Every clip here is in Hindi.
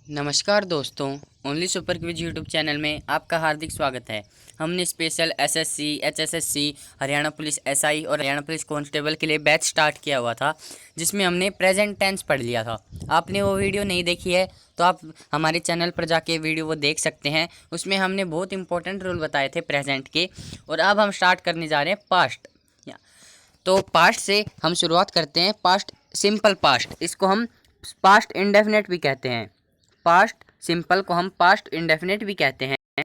नमस्कार दोस्तों, only super quiz YouTube channel में आपका हार्दिक स्वागत है। हमने special SSC, HSSC, Haryana police SI और हरियाणा पुलिस कांस्टेबल के लिए बैच स्टार्ट किया हुआ था, जिसमें हमने प्रेजेंट टेंस पढ़ लिया था। आपने वो वीडियो नहीं देखी है तो आप हमारे चैनल पर जाके वीडियो वो देख सकते हैं। उसमें हमने बहुत इंपॉर्टेंट रूल बताए थे प्रेजेंट के। और अब हम स्टार्ट करने जा रहे हैं पास्ट। तो पास्ट से हम शुरुआत करते हैं। पास्ट सिंपल पास्ट, इसको हम पास्ट इंडेफिनेट भी कहते हैं। पास्ट सिंपल को हम पास्ट इंडेफिनिट भी कहते हैं।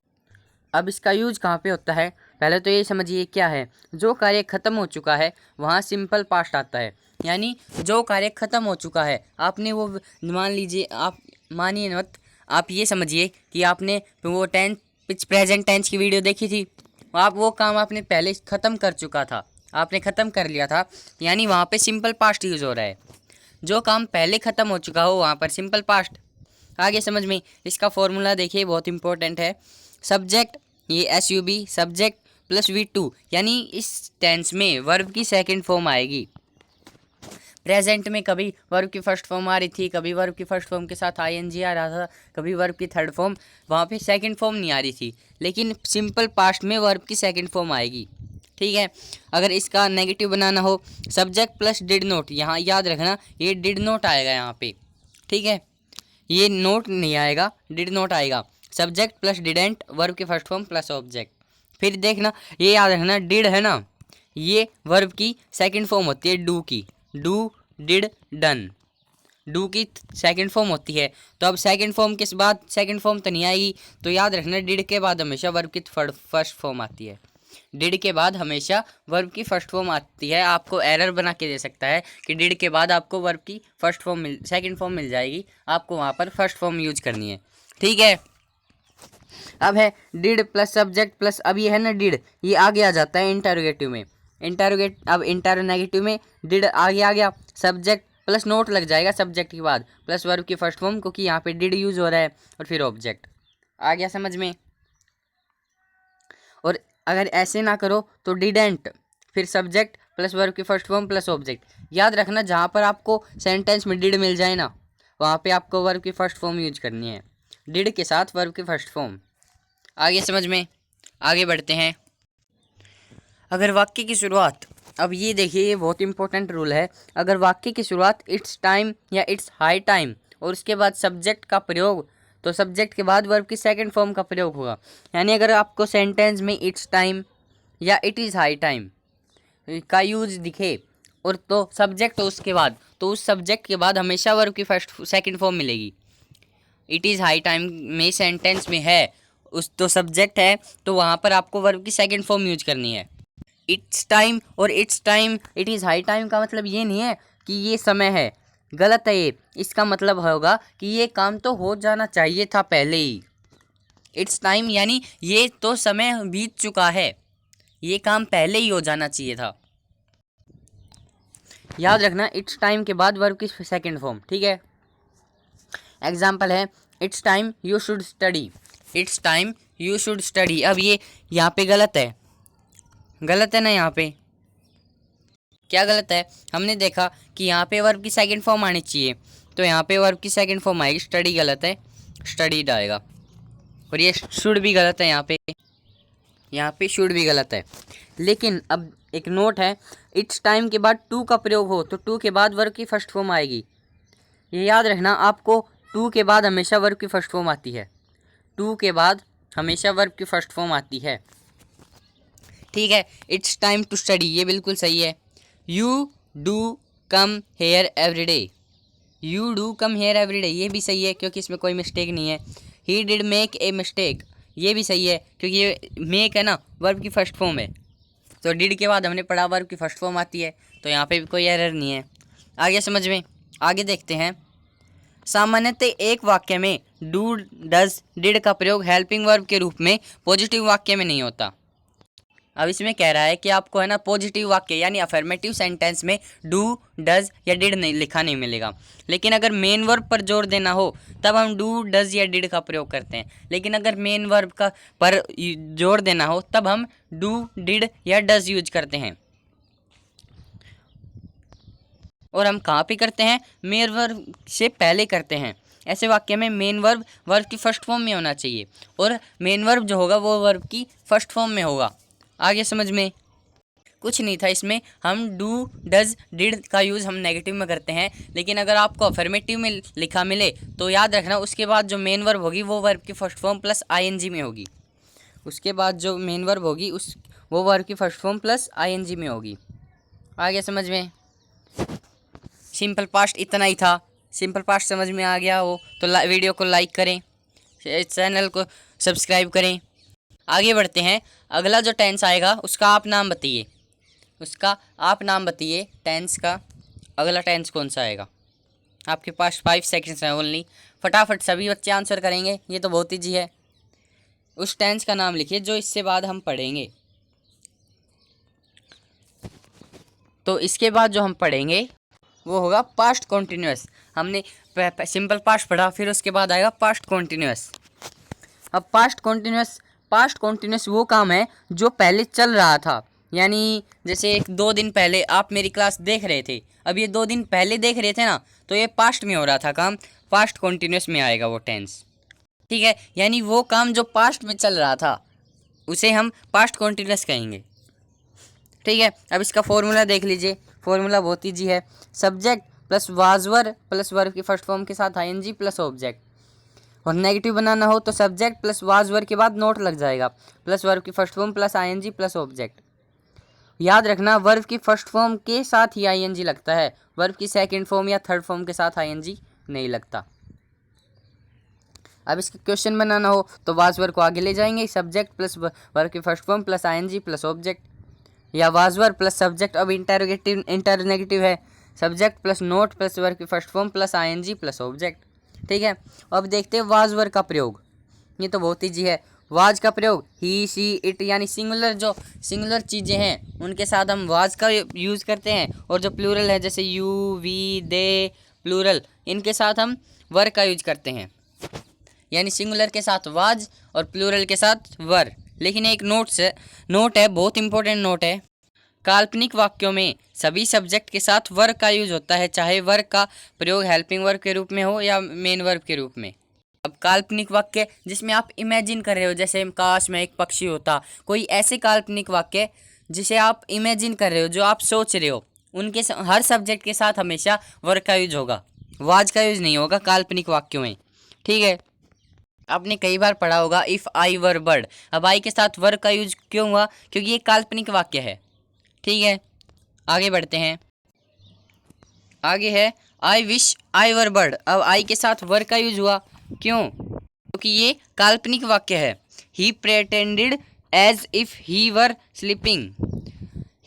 अब इसका यूज कहाँ पे होता है, पहले तो ये समझिए क्या है। जो कार्य खत्म हो चुका है वहाँ सिंपल पास्ट आता है। यानी जो कार्य खत्म हो चुका है, आपने वो मान लीजिए, आप मानिए मत, आप ये समझिए कि आपने वो प्रेजेंट टेंस की वीडियो देखी थी। आप वो काम आपने पहले ख़त्म कर चुका था, आपने ख़त्म कर लिया था, यानी वहाँ पे सिंपल पास्ट यूज़ हो रहा है। जो काम पहले ख़त्म हो चुका हो वहाँ पर सिंपल पास्ट। आगे समझ में, इसका फॉर्मूला देखिए, बहुत इंपॉर्टेंट है। सब्जेक्ट, ये SUB सब्जेक्ट प्लस V2, यानी इस टेंस में वर्ब की सेकंड फॉर्म आएगी। प्रेजेंट में कभी वर्ब की फर्स्ट फॉर्म आ रही थी, कभी वर्ब की फर्स्ट फॉर्म के साथ ING आ रहा था, कभी वर्ब की थर्ड फॉर्म, वहाँ पे सेकंड फॉर्म नहीं आ रही थी। लेकिन सिंपल पास्ट में वर्ब की सेकंड फॉर्म आएगी। ठीक है। अगर इसका नेगेटिव बनाना हो, सब्जेक्ट प्लस डिड नोट, यहाँ याद रखना ये डिड नोट आएगा यहाँ पे। ठीक है, ये नोट नहीं आएगा, डिड नोट आएगा। सब्जेक्ट प्लस डिडेंट, वर्ब की फर्स्ट फॉर्म प्लस ऑब्जेक्ट। फिर देखना, ये याद रखना, डिड है ना, ये वर्ब की सेकंड फॉर्म होती है डू की। डू, डिड, डन, डू की सेकंड फॉर्म होती है। तो अब सेकंड फॉर्म के बाद सेकंड फॉर्म तो नहीं आएगी, तो याद रखना डिड के बाद हमेशा वर्ब की फर्स्ट फॉर्म आती है। डिड के बाद हमेशा वर्ब की फर्स्ट फॉर्म आती है। आपको एरर बना के दे सकता है कि डिड के बाद आपको वर्ब की फर्स्ट फॉर्म सेकंड फॉर्म मिल जाएगी, आपको वहाँ पर फर्स्ट फॉर्म यूज करनी है। ठीक है। अब है डिड प्लस सब्जेक्ट प्लस, अब ये है ना डिड, ये आगे आ जाता है इंटरोगेटिव में। अब इंटरोनेगेटिव में डिड आगे आ गया, सब्जेक्ट प्लस नोट लग जाएगा सब्जेक्ट के बाद, प्लस वर्ब की फर्स्ट फॉर्म, क्योंकि यहाँ पे डिड यूज हो रहा है, और फिर ऑब्जेक्ट। आ गया समझ में। और अगर ऐसे ना करो तो डिडेंट, फिर सब्जेक्ट प्लस वर्ब की फर्स्ट फॉर्म प्लस ऑब्जेक्ट। याद रखना, जहाँ पर आपको सेंटेंस में डिड मिल जाए ना, वहाँ पे आपको वर्ब की फर्स्ट फॉर्म यूज करनी है, डिड के साथ वर्ब की फर्स्ट फॉर्म। आगे समझ में, आगे बढ़ते हैं। अगर वाक्य की शुरुआत, अब ये देखिए, ये बहुत इंपॉर्टेंट रूल है। अगर वाक्य की शुरुआत इट्स टाइम या इट्स हाई टाइम और उसके बाद सब्जेक्ट का प्रयोग, तो सब्जेक्ट के बाद वर्ब की सेकंड फॉर्म का प्रयोग होगा। यानी अगर आपको सेंटेंस में इट्स टाइम या इट इज़ हाई टाइम का यूज दिखे और तो सब्जेक्ट हो उसके बाद, तो उस सब्जेक्ट के बाद हमेशा वर्ब की फर्स्ट सेकंड फॉर्म मिलेगी। इट इज़ हाई टाइम में सेंटेंस में है, उस तो सब्जेक्ट है, तो वहाँ पर आपको वर्ब की सेकंड फॉर्म यूज करनी है। इट्स टाइम और it's time, it is high time का मतलब ये नहीं है कि ये समय है, गलत है ये। इसका मतलब होगा कि ये काम तो हो जाना चाहिए था पहले ही। इट्स टाइम यानी ये तो समय बीत चुका है, ये काम पहले ही हो जाना चाहिए था। याद रखना, इट्स टाइम के बाद वर्ब की सेकंड फॉर्म। ठीक है। एग्जाम्पल है, it's time you should study. It's time you should study, अब ये यहाँ पे गलत है, गलत है ना। यहाँ पे क्या गलत है, हमने देखा कि यहाँ पे वर्ब की सेकंड फॉर्म आनी चाहिए, तो यहाँ पे वर्ब की सेकंड फॉर्म आएगी, स्टडी गलत है, स्टडीड आएगा। और ये शुड भी गलत है, यहाँ पे शुड भी गलत है। लेकिन अब एक नोट है, इट्स टाइम के बाद टू का प्रयोग हो तो टू के बाद वर्ब की फर्स्ट फॉर्म आएगी। ये याद रखना, आपको टू के बाद हमेशा वर्ब की फर्स्ट फॉर्म आती है, टू के बाद हमेशा वर्ब की फर्स्ट फॉर्म आती है। ठीक है। इट्स टाइम टू स्टडी, ये बिल्कुल सही है। You do come here every day, you do come here every day, ये भी सही है क्योंकि इसमें कोई मिस्टेक नहीं है। He did make a mistake, ये भी सही है क्योंकि ये मेक है ना, वर्ब की फर्स्ट फॉर्म है, तो डिड के बाद हमने पढ़ा वर्ब की फर्स्ट फॉर्म आती है, तो यहाँ पे भी कोई एरर नहीं है। आगे समझ में, आगे देखते हैं। सामान्यतः एक वाक्य में डू, डज, डिड का प्रयोग हेल्पिंग वर्ब के रूप में पॉजिटिव वाक्य में नहीं होता। अब इसमें कह रहा है कि आपको है ना पॉजिटिव वाक्य यानी अफर्मेटिव सेंटेंस में डू, डज या डिड नहीं लिखा नहीं मिलेगा। लेकिन अगर मेन वर्ब पर जोर देना हो तब हम डू, डज या डिड का प्रयोग करते हैं। लेकिन अगर मेन वर्ब का पर जोर देना हो तब हम डू, डिड या डज यूज करते हैं। और हम कहाँ पे करते हैं, मेन वर्ब से पहले करते हैं। ऐसे वाक्य में मेन वर्ब वर्ब की फर्स्ट फॉर्म में होना चाहिए और मेन वर्ब जो होगा वो वर्ब की फर्स्ट फॉर्म में होगा। आगे समझ में? कुछ नहीं था इसमें। हम डू, डज, डिड का यूज़ हम नेगेटिव में करते हैं, लेकिन अगर आपको अफर्मेटिव में लिखा मिले तो याद रखना उसके बाद जो मेन वर्ब होगी वो वर्ब की फर्स्ट फॉर्म प्लस आईएनजी में होगी। उसके बाद जो मेन वर्ब होगी वो वर्ब की फर्स्ट फॉर्म प्लस आईएनजी में होगी। आगे समझ में? सिंपल पास्ट इतना ही था। सिंपल पास्ट समझ में आ गया हो तो वीडियो को लाइक करें, चैनल को सब्सक्राइब करें। आगे बढ़ते हैं। अगला जो टेंस आएगा उसका आप नाम बताइए। टेंस का अगला टेंस कौन सा आएगा? आपके पास 5 सेकंड्स हैं ओनली। फटाफट सभी बच्चे आंसर करेंगे, ये तो बहुत ईजी है। उस टेंस का नाम लिखिए जो इससे बाद हम पढ़ेंगे। तो इसके बाद जो हम पढ़ेंगे वो होगा पास्ट कॉन्टिन्यूअस। हमने सिंपल पास्ट पढ़ा, फिर उसके बाद आएगा पास्ट कॉन्टिन्यूअस। अब पास्ट कॉन्टिन्यूअस वो काम है जो पहले चल रहा था। यानी जैसे 1-2 दिन पहले आप मेरी क्लास देख रहे थे, अब ये 2 दिन पहले देख रहे थे ना, तो ये पास्ट में हो रहा था काम, पास्ट कॉन्टिन्यूअस में आएगा वो टेंस। ठीक है, यानी वो काम जो पास्ट में चल रहा था उसे हम पास्ट कॉन्टिन्यूअस कहेंगे। ठीक है, अब इसका फॉर्मूला देख लीजिए। फॉर्मूला बहुत ईजी है। सब्जेक्ट प्लस वाजवर प्लस वर्ब की फर्स्ट फॉर्म के साथ आईएनजी प्लस ऑब्जेक्ट। और नेगेटिव बनाना हो तो सब्जेक्ट प्लस वाजवर के बाद नोट लग जाएगा, प्लस वर्ब की first form plus ING plus object. याद रखना वर्ब की फर्स्ट फॉर्म के साथ ही आईएनजी लगता है, वर्ब की सेकंड फॉर्म या थर्ड फॉर्म के साथ आईएनजी नहीं लगता। अब इसका क्वेश्चन बनाना हो तो वाजवर को आगे ले जाएंगे, सब्जेक्ट प्लस वर्ब की first form plus ING plus object, या वाजवर प्लस सब्जेक्ट। अब इंटरनेगेटिव है, subject plus not plus verb की first form plus ING plus object. ठीक है, अब देखते हैं वाजवर का प्रयोग। ये तो बहुत ईजी है। वाज का प्रयोग ही, सी, इट यानी सिंगुलर चीज़ें हैं उनके साथ हम वाज का यूज़ करते हैं, और जो प्लूरल है जैसे यू, वी, दे, प्लूरल, इनके साथ हम वर का यूज करते हैं। यानी सिंगुलर के साथ वाज और प्लूरल के साथ वर। लेकिन एक नोट है, बहुत इंपॉर्टेंट नोट है। काल्पनिक वाक्यों में सभी सब्जेक्ट के साथ वर्ब का यूज होता है, चाहे वर्ब का प्रयोग हेल्पिंग वर्ब के रूप में हो या मेन वर्ब के रूप में। अब काल्पनिक वाक्य जिसमें आप इमेजिन कर रहे हो, जैसे काश में एक पक्षी होता, कोई ऐसे काल्पनिक वाक्य जिसे आप इमेजिन कर रहे हो, जो आप सोच रहे हो, उनके हर सब्जेक्ट के साथ हमेशा वर्ब का यूज होगा, वाज का यूज नहीं होगा काल्पनिक वाक्यों में। ठीक है, आपने कई बार पढ़ा होगा इफ़ आई वर बर्ड। अब आई के साथ वर्ब का यूज क्यों हुआ? क्योंकि ये काल्पनिक वाक्य है। ठीक है, आगे बढ़ते हैं। आगे है I wish I were bird. अब आई के साथ वर्ब का यूज हुआ, क्यों? क्योंकि ये काल्पनिक वाक्य है। He pretended as if he were sleeping.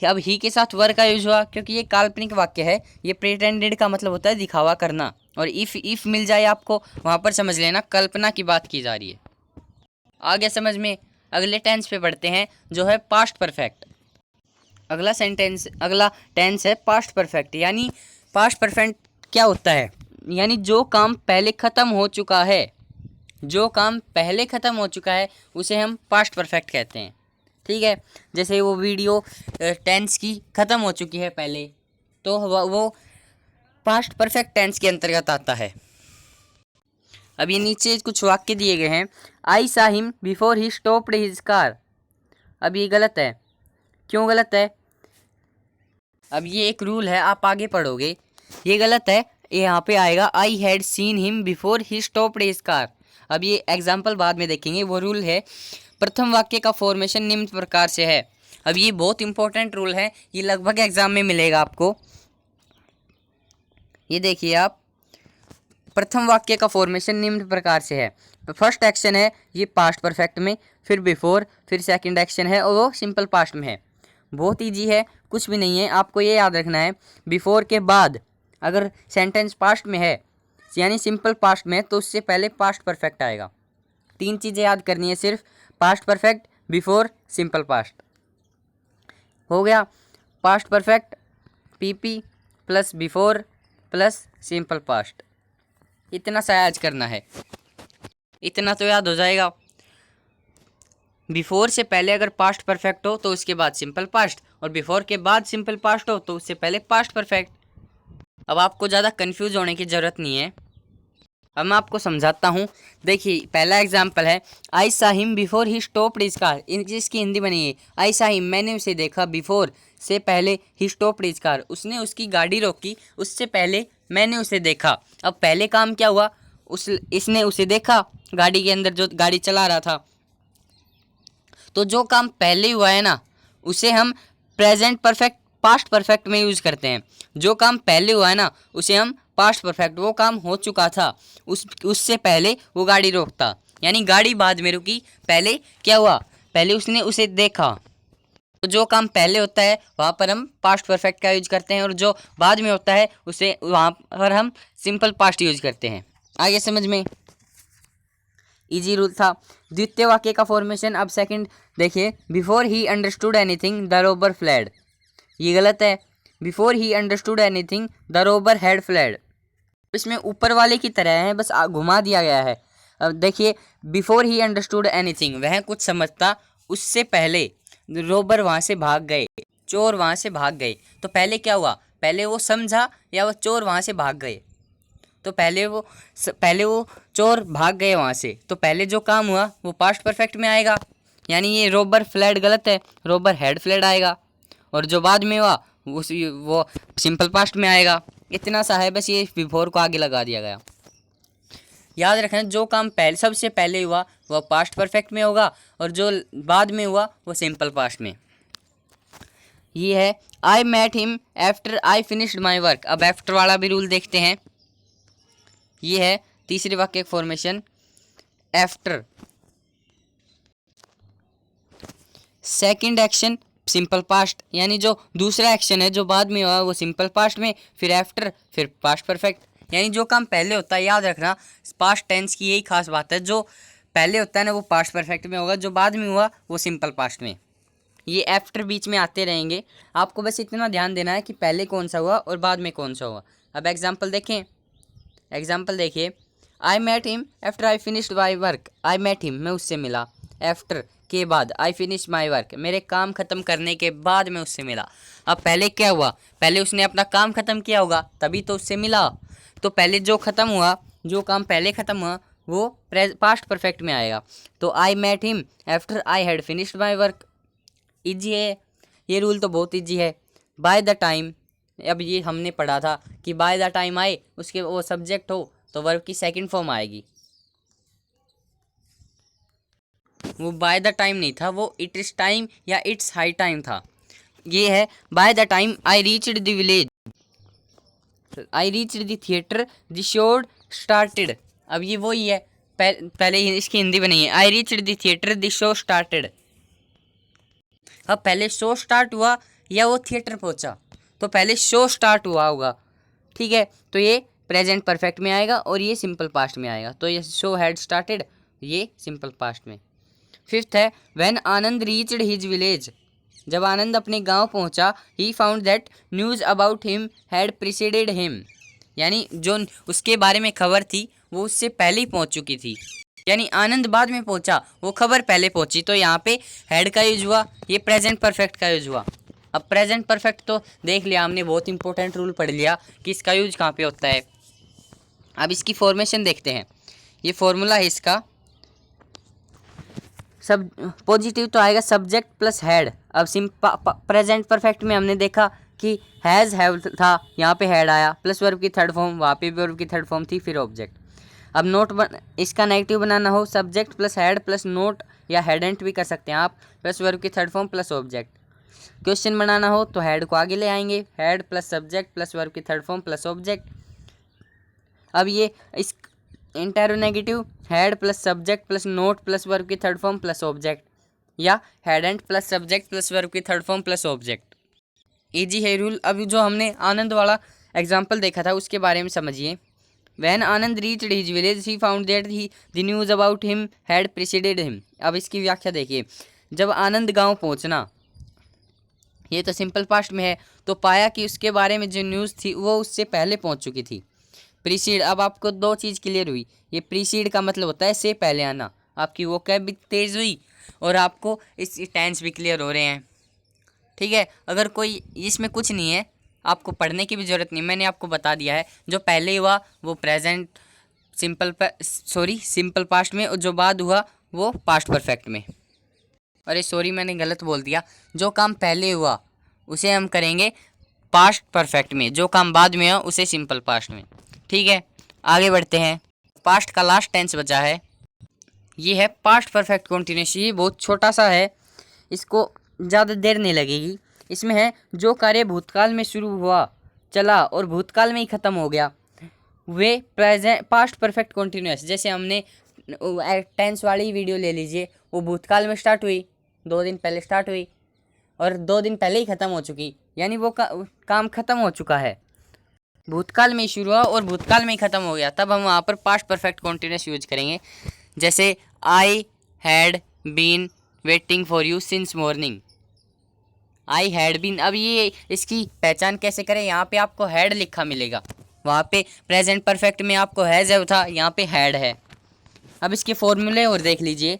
अब ही के साथ वर्ब का यूज हुआ क्योंकि ये काल्पनिक वाक्य है। ये प्रेटेंडेड का मतलब होता है दिखावा करना, और इफ मिल जाए आपको वहाँ पर समझ लेना कल्पना की बात की जा रही है। आगे समझ में? अगले टेंस पे बढ़ते हैं जो है पास्ट परफेक्ट। अगला टेंस है पास्ट परफेक्ट। यानी पास्ट परफेक्ट क्या होता है? यानी जो काम पहले ख़त्म हो चुका है, उसे हम पास्ट परफेक्ट कहते हैं। ठीक है, जैसे वो वीडियो टेंस की ख़त्म हो चुकी है पहले, तो वो पास्ट परफेक्ट टेंस के अंतर्गत आता है। अब ये नीचे कुछ वाक्य दिए गए हैं। I saw him before he stopped his car. अब ये गलत है। क्यों गलत है? अब ये एक रूल है, आप आगे पढ़ोगे, ये गलत है। यहाँ पे आएगा I had seen him before he stopped his car. अब ये एग्जाम्पल बाद में देखेंगे। वो रूल है, प्रथम वाक्य का फॉर्मेशन निम्न प्रकार से है। अब ये बहुत इंपॉर्टेंट रूल है, ये लगभग एग्जाम में मिलेगा आपको। ये देखिए आप, प्रथम वाक्य का फॉर्मेशन निम्न प्रकार से है। फर्स्ट एक्शन है ये पास्ट परफेक्ट में, फिर बिफोर, फिर सेकंड एक्शन है और वो सिंपल पास्ट में है। बहुत ईजी है, कुछ भी नहीं है, आपको ये याद रखना है। बिफोर के बाद अगर सेंटेंस पास्ट में है यानी सिंपल पास्ट में, तो उससे पहले पास्ट परफेक्ट आएगा। 3 चीज़ें याद करनी है सिर्फ, past perfect, before, simple past. हो गया past perfect, PP plus before plus simple past. इतना सा याद करना है, इतना तो याद हो जाएगा। बिफोर से पहले अगर पास्ट परफेक्ट हो तो उसके बाद सिंपल पास्ट, और बिफोर के बाद सिंपल पास्ट हो तो उससे पहले पास्ट परफेक्ट। अब आपको ज़्यादा कंफ्यूज होने की ज़रूरत नहीं है। अब मैं आपको समझाता हूँ। देखिए पहला एग्जाम्पल है, I saw him before he stopped his car. इसकी हिंदी बनी है, आई सा हिम मैंने उसे देखा, बिफोर से पहले, ही स्टॉप्ड हिज कार उसने उसकी गाड़ी रोकी, उससे पहले मैंने उसे देखा। अब पहले काम क्या हुआ, इसने उसे देखा गाड़ी के अंदर जो गाड़ी चला रहा था। तो जो काम पहले हुआ है ना, उसे हम प्रेजेंट परफेक्ट पास्ट परफेक्ट में यूज़ करते हैं। जो काम पहले हुआ है ना, उसे हम पास्ट परफेक्ट, वो काम हो चुका था, उससे पहले वो गाड़ी रोकता, यानी गाड़ी बाद में रुकी, पहले क्या हुआ, पहले उसने उसे देखा। तो जो काम पहले होता है वहाँ पर हम पास्ट परफेक्ट का यूज करते हैं, और जो बाद में होता है उसे वहाँ पर हम सिंपल पास्ट यूज करते हैं। आगे समझ में, इजी रूल था। द्वितीय वाक्य का फॉर्मेशन। अब सेकंड देखिए, before he understood anything the Rober fled, ये गलत है। Before he understood anything the Rober had fled, इसमें ऊपर वाले की तरह है, बस घुमा दिया गया है। अब देखिए, बिफोर ही अंडरस्टूड एनीथिंग, वह कुछ समझता, उससे पहले रोबर वहाँ से भाग गए, चोर वहाँ से भाग गए। तो पहले क्या हुआ, पहले वो समझा या वो चोर वहाँ से भाग गए। तो पहले वो चोर भाग गए वहाँ से, तो पहले जो काम हुआ वो पास्ट परफेक्ट में आएगा, यानी ये रोबर फ्लेड गलत है, रोबर हैड फ्लेड आएगा। और जो बाद में हुआ वो सिंपल पास्ट में आएगा। इतना सा है, बस ये बिफोर को आगे लगा दिया गया। याद रखना, जो काम पहले सबसे पहले हुआ वह पास्ट परफेक्ट में होगा, और जो बाद में हुआ वो सिंपल पास्ट में। ये है, I met him after I finished my work. अब आफ्टर वाला भी रूल देखते हैं। ये है तीसरे वाक्य formation, after second action simple past, यानी जो दूसरा एक्शन है जो बाद में हुआ वो सिंपल पास्ट में, फिर आफ्टर, फिर पास्ट परफेक्ट। यानी जो काम पहले होता है, याद रखना पास्ट टेंस की यही खास बात है, जो पहले होता है ना वो पास्ट परफेक्ट में होगा, जो बाद में हुआ वो सिंपल पास्ट में। ये आफ्टर बीच में आते रहेंगे, आपको बस इतना ध्यान देना है कि पहले कौन सा हुआ और बाद में कौन सा हुआ। अब एग्जाम्पल देखें, एग्जाम्पल देखिए, I met him after I finished my work. I met him, मैं उससे मिला, आफ्टर के बाद, आई फिनिश माई वर्क, मेरे काम ख़त्म करने के बाद मैं उससे मिला। अब पहले क्या हुआ, पहले उसने अपना काम ख़त्म किया होगा तभी तो उससे मिला। तो पहले जो ख़त्म हुआ, जो काम पहले ख़त्म हुआ वो पास्ट परफेक्ट में आएगा। तो I met him after I had finished my work. Easy है ये रूल, तो बहुत ईजी है। बाय द टाइम, अब ये हमने पढ़ा था कि बाय द टाइम आए उसके वो सब्जेक्ट हो तो वर्ब की सेकंड फॉर्म आएगी। वो बाय द टाइम नहीं था, वो इट इज़ टाइम या इट्स हाई टाइम था। ये है, by the time I reached the village, I reached the theatre the show started. अब ये वही है, पहले इसकी हिंदी बनी है, I reached the theatre the show started. अब पहले शो स्टार्ट हुआ या वो थिएटर पहुंचा, तो पहले शो स्टार्ट हुआ होगा, ठीक है। तो ये प्रेजेंट परफेक्ट में आएगा और ये सिंपल पास्ट में आएगा। तो ये शो हैड स्टार्टेड, ये सिंपल पास्ट में। फिफ्थ है, when Anand reached his village, जब आनंद अपने गांव पहुंचा, he found that news about him had preceded him, यानी जो उसके बारे में खबर थी वो उससे पहले ही पहुंच चुकी थी, यानी आनंद बाद में पहुंचा, वो खबर पहले पहुंची। तो यहाँ पे हैड का यूज हुआ, ये प्रेजेंट परफेक्ट का यूज हुआ। अब प्रेजेंट परफेक्ट तो देख लिया हमने, बहुत इंपॉर्टेंट रूल पढ़ लिया कि इसका यूज कहाँ पे होता है। अब इसकी फॉर्मेशन देखते हैं। ये फॉर्मूला है इसका, सब पॉजिटिव तो आएगा सब्जेक्ट प्लस हैड। अब प्रेजेंट परफेक्ट में हमने देखा कि हैज़ हैव था, यहाँ पे हैड आया, प्लस वर्ब की थर्ड फॉर्म, वहाँ पे भी वर्ब की थर्ड फॉर्म थी, फिर ऑब्जेक्ट। अब नोट इसका नेगेटिव बनाना हो, subject plus had plus not या हैडेंट भी कर सकते हैं आप, प्लस वर्ब की third form plus object. Question बनाना हो तो हैड को आगे ले आएंगे, had plus subject plus verb की थर्ड फॉर्म प्लस ऑब्जेक्ट। अब ये इस interronegative, had plus subject plus not plus verb की थर्ड फॉर्म प्लस ऑब्जेक्ट, या hadn't plus subject plus verb की third form plus object. Easy है रूल। अभी जो हमने आनंद वाला एग्जाम्पल देखा था उसके बारे में समझिए। When Anand reached his village, he found that the news about him had preceded him। अब इसकी व्याख्या देखिए, जब आनंद गांव पहुंचना, ये तो सिंपल पास्ट में है, तो पाया कि उसके बारे में जो न्यूज़ थी वो उससे पहले पहुंच चुकी थी। प्रीसीड, अब आपको दो चीज़ क्लियर हुई। ये प्रीसीड का मतलब होता है से पहले आना, आपकी वो कैब भी तेज़ हुई और आपको इस टेंस भी क्लियर हो रहे हैं, ठीक है। अगर कोई इसमें कुछ नहीं है, आपको पढ़ने की भी ज़रूरत नहीं, मैंने आपको बता दिया है, जो पहले हुआ वो प्रेजेंट सिंपल पास्ट में, और जो बाद हुआ वो पास्ट परफेक्ट में। अरे सॉरी, मैंने गलत बोल दिया। जो काम पहले हुआ उसे हम करेंगे पास्ट परफेक्ट में, जो काम बाद में हुआ उसे सिंपल पास्ट में। ठीक है, आगे बढ़ते हैं। पास्ट का लास्ट टेंस बचा है, ये है पास्ट परफेक्ट कॉन्टिन्यूस। ये बहुत छोटा सा है, इसको ज़्यादा देर नहीं लगेगी। इसमें है जो कार्य भूतकाल में शुरू हुआ, चला और भूतकाल में ही ख़त्म हो गया, वे प्रेजेंट पास्ट परफेक्ट कॉन्टिन्यूस। जैसे हमने टेंस वाली वीडियो ले लीजिए, वो भूतकाल में स्टार्ट हुई, 2 दिन पहले स्टार्ट हुई और 2 दिन पहले ही ख़त्म हो चुकी, यानी वो काम ख़त्म हो चुका है। भूतकाल में ही शुरू हुआ और भूतकाल में ही ख़त्म हो गया, तब हम वहाँ पर पास्ट परफेक्ट कॉन्टिन्यूस यूज करेंगे। जैसे I had been waiting for you since morning. I had been, अब ये इसकी पहचान कैसे करें? यहाँ पे आपको हैड लिखा मिलेगा, वहाँ पे प्रेजेंट परफेक्ट में आपको हैज़ है था, यहाँ पे हैड है। अब इसके फॉर्मूले और देख लीजिए,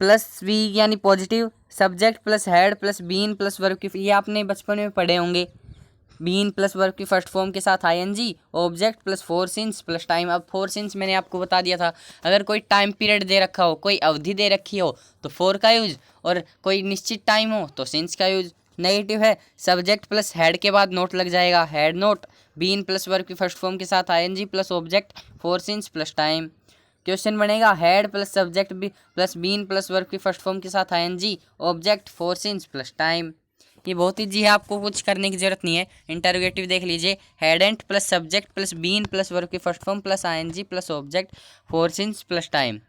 प्लस वी यानी positive, subject plus had plus been plus verb की, ये आपने बचपन में पढ़े होंगे। बीन प्लस वर्ब की फर्स्ट फॉर्म के साथ ING, object plus for since plus time. अब फोर सिंस मैंने आपको बता दिया था, अगर कोई टाइम पीरियड दे रखा हो, कोई अवधि दे रखी हो तो फोर का यूज, और कोई निश्चित टाइम हो तो सिंस का यूज। नेगेटिव है, सब्जेक्ट प्लस हैड के बाद नोट लग जाएगा, had not. Been plus verb की फर्स्ट फॉर्म के साथ ING plus object for since plus time. Question बनेगा had plus subject plus been plus verb की फर्स्ट फॉर्म के साथ ING object for since plus time. ये बहुत ईजी है, आपको कुछ करने की जरूरत नहीं है। इंटरोगेटिव देख लीजिए, hadn't plus subject plus been plus verb की first form plus ING plus object for since plus time.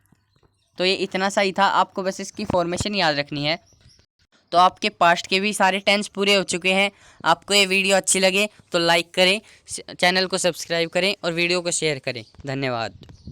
तो ये इतना सही था, आपको बस इसकी फॉर्मेशन याद रखनी है। तो आपके पास्ट के भी सारे टेंस पूरे हो चुके हैं। आपको ये वीडियो अच्छी लगे तो लाइक करें, चैनल को सब्सक्राइब करें और वीडियो को शेयर करें। धन्यवाद।